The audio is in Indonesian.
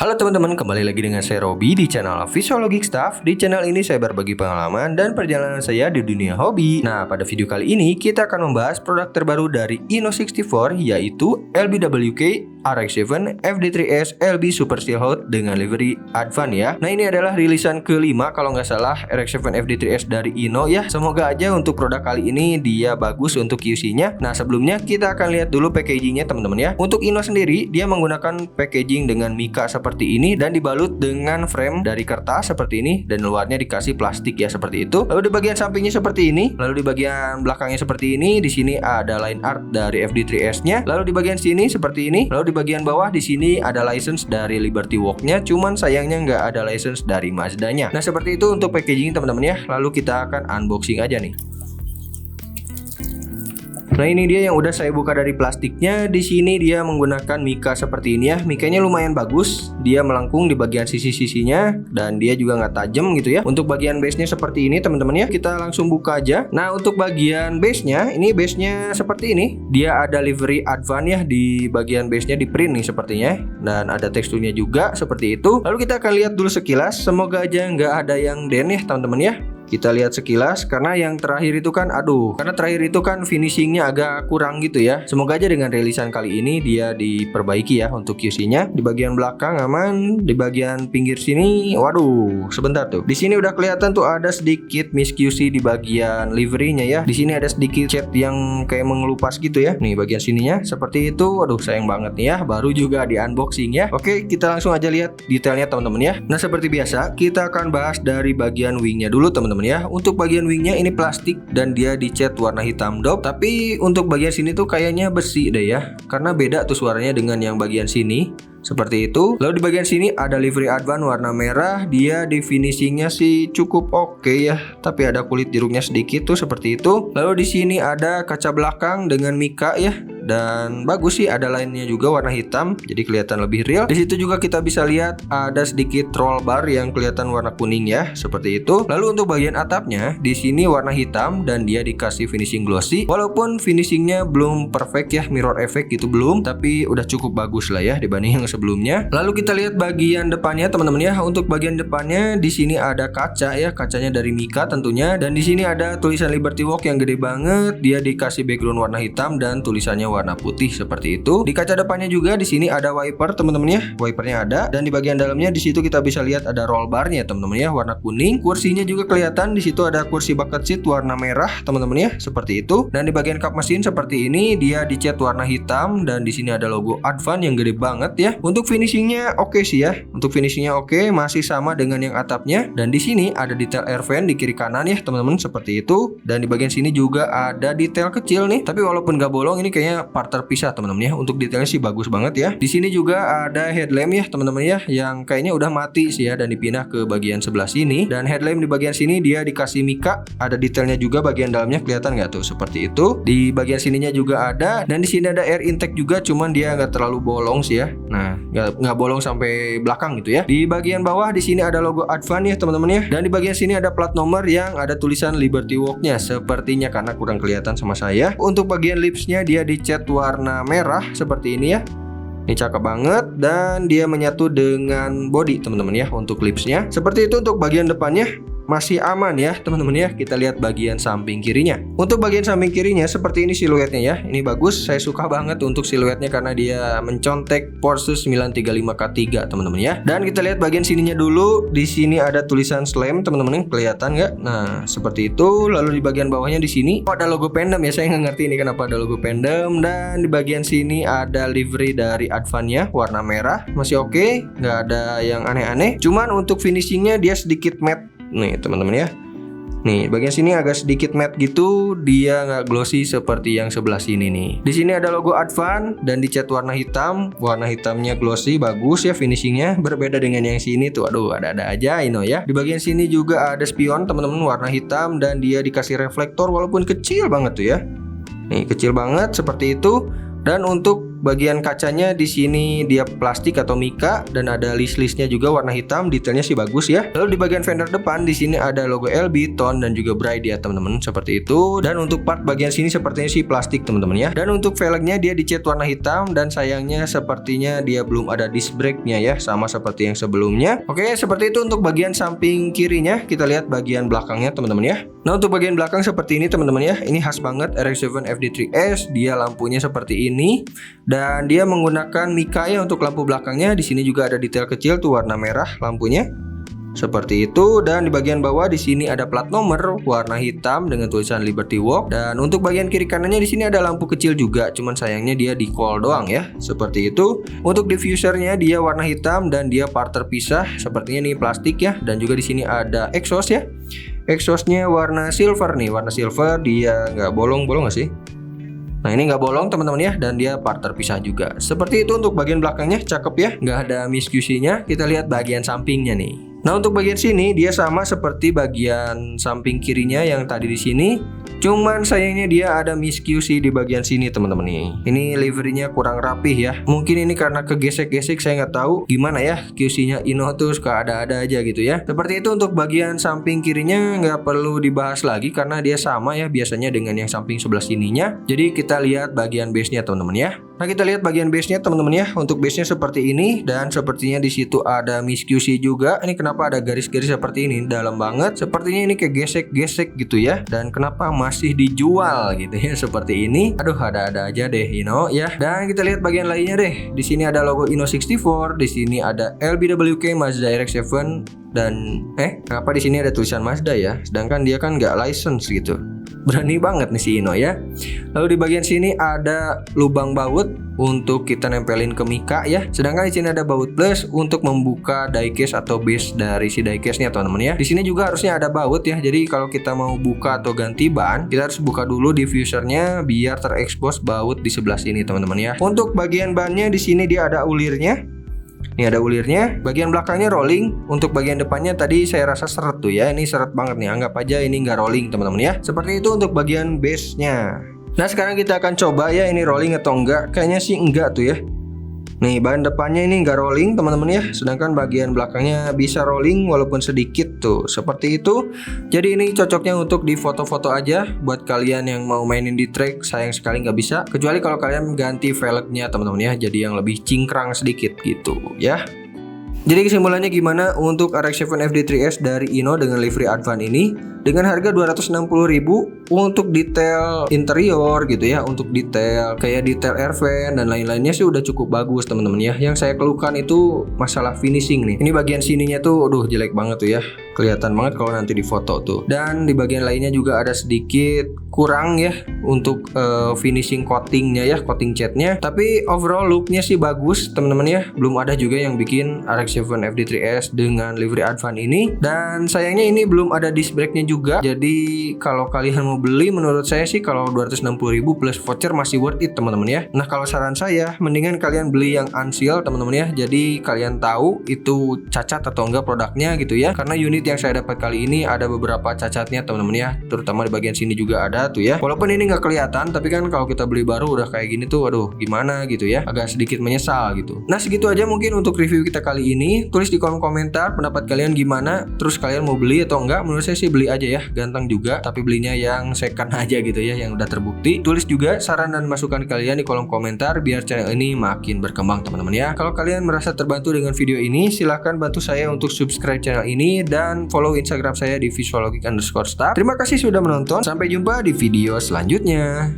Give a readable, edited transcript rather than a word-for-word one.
Halo teman-teman, kembali lagi dengan saya Robby di channel Visualogic Stuff. Di channel ini saya berbagi pengalaman dan perjalanan saya di dunia hobi. Nah, pada video kali ini kita akan membahas produk terbaru dari Inno64, yaitu LBWK RX-7 FD3S LB Super Steelhot dengan livery Advan ya. Nah, ini adalah rilisan kelima kalau nggak salah RX-7 FD3S dari Inno ya. Semoga aja untuk produk kali ini dia bagus untuk QC-nya. Nah, sebelumnya kita akan lihat dulu packaging-nya teman-teman ya. Untuk Inno sendiri dia menggunakan packaging dengan mika seperti ini dan dibalut dengan frame dari kertas seperti ini dan luarnya dikasih plastik ya seperti itu. Lalu di bagian sampingnya seperti ini, lalu di bagian belakangnya seperti ini. Di sini ada line art dari FD3S-nya. Lalu di bagian sini seperti ini. Lalu di bagian bawah di sini ada license dari Liberty Walk-nya, cuman sayangnya nggak ada license dari Mazda-nya. Nah, seperti itu untuk packaging teman-teman ya. Lalu kita akan unboxing aja nih. Nah, ini dia yang udah saya buka dari plastiknya. Di sini dia menggunakan mika seperti ini ya. Mikanya lumayan bagus. Dia melengkung di bagian sisi-sisinya dan dia juga nggak tajam gitu ya. Untuk bagian base-nya seperti ini teman-teman ya. Kita langsung buka aja. Nah, untuk bagian base-nya, ini base-nya seperti ini. Dia ada livery Advan ya di bagian base-nya, di print nih sepertinya. Dan ada teksturnya juga seperti itu. Lalu kita akan lihat dulu sekilas. Semoga aja nggak ada yang den ya teman-teman ya. Kita lihat sekilas, karena yang terakhir itu kan finishingnya agak kurang gitu ya. Semoga aja dengan rilisan kali ini dia diperbaiki ya untuk QC-nya. Di bagian belakang aman, di bagian pinggir sini, waduh, sebentar tuh. Di sini udah kelihatan tuh ada sedikit miss QC di bagian livery-nya ya. Di sini ada sedikit cat yang kayak mengelupas gitu ya. Nih bagian sininya seperti itu. Waduh, sayang banget nih ya. Baru juga di unboxing ya. Oke, kita langsung aja lihat detailnya teman-teman ya. Nah, seperti biasa kita akan bahas dari bagian wing-nya dulu teman-teman ya. Untuk bagian wingnya ini plastik dan dia dicat warna hitam dop. Tapi untuk bagian sini tuh kayaknya besi deh ya, karena beda tuh suaranya dengan yang bagian sini. Seperti itu. Lalu di bagian sini ada livery Advan warna merah. Dia di finishingnya sih cukup oke ya, tapi ada kulit jeruknya sedikit tuh seperti itu. Lalu di sini ada kaca belakang dengan mika ya, dan bagus sih, ada lainnya juga warna hitam, jadi kelihatan lebih real. Di situ juga kita bisa lihat ada sedikit roll bar yang kelihatan warna kuning ya, seperti itu. Lalu untuk bagian atapnya di sini warna hitam dan dia dikasih finishing glossy. Walaupun finishingnya belum perfect ya, mirror effect gitu belum, tapi udah cukup bagus lah ya dibanding yang sebelumnya. Lalu kita lihat bagian depannya teman-teman ya. Untuk bagian depannya di sini ada kaca ya, kacanya dari mika tentunya, dan di sini ada tulisan Liberty Walk yang gede banget. Dia dikasih background warna hitam dan tulisannya warna putih seperti itu. Di kaca depannya juga di sini ada wiper teman-teman ya. Wipernya ada, dan di bagian dalamnya di situ kita bisa lihat ada roll barnya teman-teman ya, warna kuning. Kursinya juga kelihatan, di situ ada kursi bucket seat warna merah teman-teman ya, seperti itu. Dan di bagian kap mesin seperti ini dia dicat warna hitam dan di sini ada logo Advan yang gede banget ya. Untuk finishingnya oke sih ya. Untuk finishingnya oke, masih sama dengan yang atapnya. Dan di sini ada detail air vent di kiri kanan ya teman-teman, seperti itu. Dan di bagian sini juga ada detail kecil nih. Tapi walaupun gak bolong, ini kayaknya part terpisah teman-teman ya. Untuk detailnya sih bagus banget ya. Di sini juga ada headlamp ya teman-teman ya, yang kayaknya udah mati sih ya dan dipindah ke bagian sebelah sini. Dan headlamp di bagian sini dia dikasih mika. Ada detailnya juga bagian dalamnya, kelihatan nggak tuh seperti itu. Di bagian sininya juga ada, dan di sini ada air intake juga, cuman dia nggak terlalu bolong sih ya. Nah, nggak bolong sampai belakang gitu ya. Di bagian bawah di sini ada logo Advan ya teman-teman ya, dan di bagian sini ada plat nomor yang ada tulisan Liberty Walk-nya sepertinya, karena kurang kelihatan sama saya. Untuk bagian lipsnya dia dicat warna merah seperti ini ya. Ini cakep banget dan dia menyatu dengan body teman-teman ya untuk lipsnya. Seperti itu untuk bagian depannya. Masih aman ya teman-teman ya. Kita lihat bagian samping kirinya. Untuk bagian samping kirinya seperti ini siluetnya ya. Ini bagus, saya suka banget untuk siluetnya karena dia mencontek Porsche 935 K3 teman-teman ya. Dan kita lihat bagian sininya dulu. Di sini ada tulisan Slam teman-teman, kelihatan nggak? Nah, seperti itu. Lalu di bagian bawahnya di sini ada logo Pendem ya. Saya nggak ngerti ini kenapa ada logo Pendem. Dan di bagian sini ada livery dari Advan-nya warna merah. Masih oke, nggak ada yang aneh-aneh. Cuman untuk finishingnya dia sedikit matte nih teman-teman ya. Nih bagian sini agak sedikit matte gitu, dia nggak glossy seperti yang sebelah sini nih. Di sini ada logo Advan dan dicat warna hitam. Warna hitamnya glossy, bagus ya finishingnya. Berbeda dengan yang sini tuh, aduh ada-ada aja Inno ya. Di bagian sini juga ada spion teman-teman warna hitam dan dia dikasih reflektor walaupun kecil banget tuh ya. Nih kecil banget seperti itu. Dan untuk bagian kacanya di sini dia plastik atau mika dan ada list-listnya juga warna hitam, detailnya sih bagus ya. Lalu di bagian fender depan di sini ada logo LB, Tone dan juga Bright ya teman-teman, seperti itu. Dan untuk part bagian sini sepertinya sih plastik teman-teman ya. Dan untuk velgnya dia dicat warna hitam dan sayangnya sepertinya dia belum ada disc brake-nya ya, sama seperti yang sebelumnya. Oke, seperti itu untuk bagian samping kirinya. Kita lihat bagian belakangnya teman-teman ya. Nah, untuk bagian belakang seperti ini teman-teman ya. Ini khas banget RX-7 FD3S. Dia lampunya seperti ini dan dia menggunakan mika ya untuk lampu belakangnya. Di sini juga ada detail kecil tuh warna merah lampunya. Seperti itu, dan di bagian bawah di sini ada plat nomor warna hitam dengan tulisan Liberty Walk. Dan untuk bagian kiri kanannya di sini ada lampu kecil juga, cuman sayangnya dia di coil doang ya. Seperti itu. Untuk diffusernya dia warna hitam dan dia part terpisah. Sepertinya nih plastik ya. Dan juga di sini ada exhaust ya. Exhaustnya warna silver nih, warna silver, dia nggak bolong-bolong nggak sih? Nah ini nggak bolong teman-teman ya, dan dia part terpisah juga. Seperti itu untuk bagian belakangnya, cakep ya, nggak ada miss QC-nya. Kita lihat bagian sampingnya nih. Nah untuk bagian sini dia sama seperti bagian samping kirinya yang tadi di sini. Cuman sayangnya dia ada miss QC di bagian sini teman-teman nih. Ini liverynya kurang rapih ya. Mungkin ini karena kegesek-gesek, saya nggak tahu gimana ya. QC-nya Ino tuh suka ada-ada aja gitu ya. Seperti itu untuk bagian samping kirinya nggak perlu dibahas lagi karena dia sama ya biasanya dengan yang samping sebelah sininya. Jadi kita lihat bagian base-nya teman-teman ya. Nah kita lihat bagian base-nya teman-teman ya. Untuk base-nya seperti ini dan sepertinya di situ ada miss QC juga. Ini kenapa ada garis-garis seperti ini? Dalam banget. Sepertinya ini kayak gesek-gesek gitu ya. Dan kenapa masih dijual gitu ya seperti ini? Aduh, ada-ada aja deh Ino ya. Dan kita lihat bagian lainnya deh. Di sini ada logo Ino64, di sini ada LBWK Mazda RX-7 dan kenapa di sini ada tulisan Mazda ya? Sedangkan dia kan nggak license gitu. Berani banget nih si Ino ya. Lalu di bagian sini ada lubang baut untuk kita nempelin ke mika ya. Sedangkan di sini ada baut plus untuk membuka diecast atau base dari si diecastnya teman-teman ya. Di sini juga harusnya ada baut ya. Jadi kalau kita mau buka atau ganti ban, kita harus buka dulu diffusernya biar terekspos baut di sebelah sini teman-teman ya. Untuk bagian bannya di sini dia ada ulirnya. Ini ada ulirnya, bagian belakangnya rolling. Untuk bagian depannya tadi saya rasa seret tuh ya. Ini seret banget nih, anggap aja ini nggak rolling teman-teman ya. Seperti itu untuk bagian base-nya. Nah sekarang kita akan coba ya ini rolling atau enggak. Kayaknya sih enggak tuh ya. Nih bahan depannya ini nggak rolling teman-teman ya. Sedangkan bagian belakangnya bisa rolling walaupun sedikit tuh. Seperti itu. Jadi ini cocoknya untuk di foto-foto aja. Buat kalian yang mau mainin di track, sayang sekali nggak bisa. Kecuali kalau kalian ganti velgnya teman-teman ya. Jadi yang lebih cingkrang sedikit gitu ya. Jadi kesimpulannya gimana untuk RX-7 FD3S dari Ino dengan livery Advan ini? Dengan harga 260.000 untuk detail interior gitu ya, untuk detail kayak detail air vent dan lain-lainnya sih udah cukup bagus teman-teman ya. Yang saya keluhkan itu masalah finishing nih. Ini bagian sininya tuh aduh jelek banget tuh ya. Kelihatan banget kalau nanti di foto tuh. Dan di bagian lainnya juga ada sedikit kurang ya untuk finishing coatingnya ya, coating catnya. Tapi overall looknya sih bagus teman-teman ya. Belum ada juga yang bikin RX-7 FD3S dengan livery Advan ini. Dan sayangnya ini belum ada disc brake-nya juga. Jadi kalau kalian mau beli, menurut saya sih kalau 260.000 plus voucher masih worth it teman-teman ya. Nah kalau saran saya mendingan kalian beli yang unsealed teman-teman ya. Jadi kalian tahu itu cacat atau enggak produknya gitu ya. Karena unit yang saya dapat kali ini ada beberapa cacatnya teman-teman ya. Terutama di bagian sini juga ada tuh ya. Walaupun ini nggak kelihatan, tapi kan kalau kita beli baru udah kayak gini tuh, aduh gimana gitu ya. Agak sedikit menyesal gitu. Nah segitu aja mungkin untuk review kita kali ini. Tulis di kolom komentar pendapat kalian gimana. Terus kalian mau beli atau enggak? Menurut saya sih beli aja ya, ganteng juga. Tapi belinya yang second aja gitu ya, yang udah terbukti. Tulis juga saran dan masukan kalian di kolom komentar biar channel ini makin berkembang teman-teman ya. Kalau kalian merasa terbantu dengan video ini, silahkan bantu saya untuk subscribe channel ini dan follow Instagram saya di visuallogic_star. Terima kasih sudah menonton. Sampai jumpa di video selanjutnya.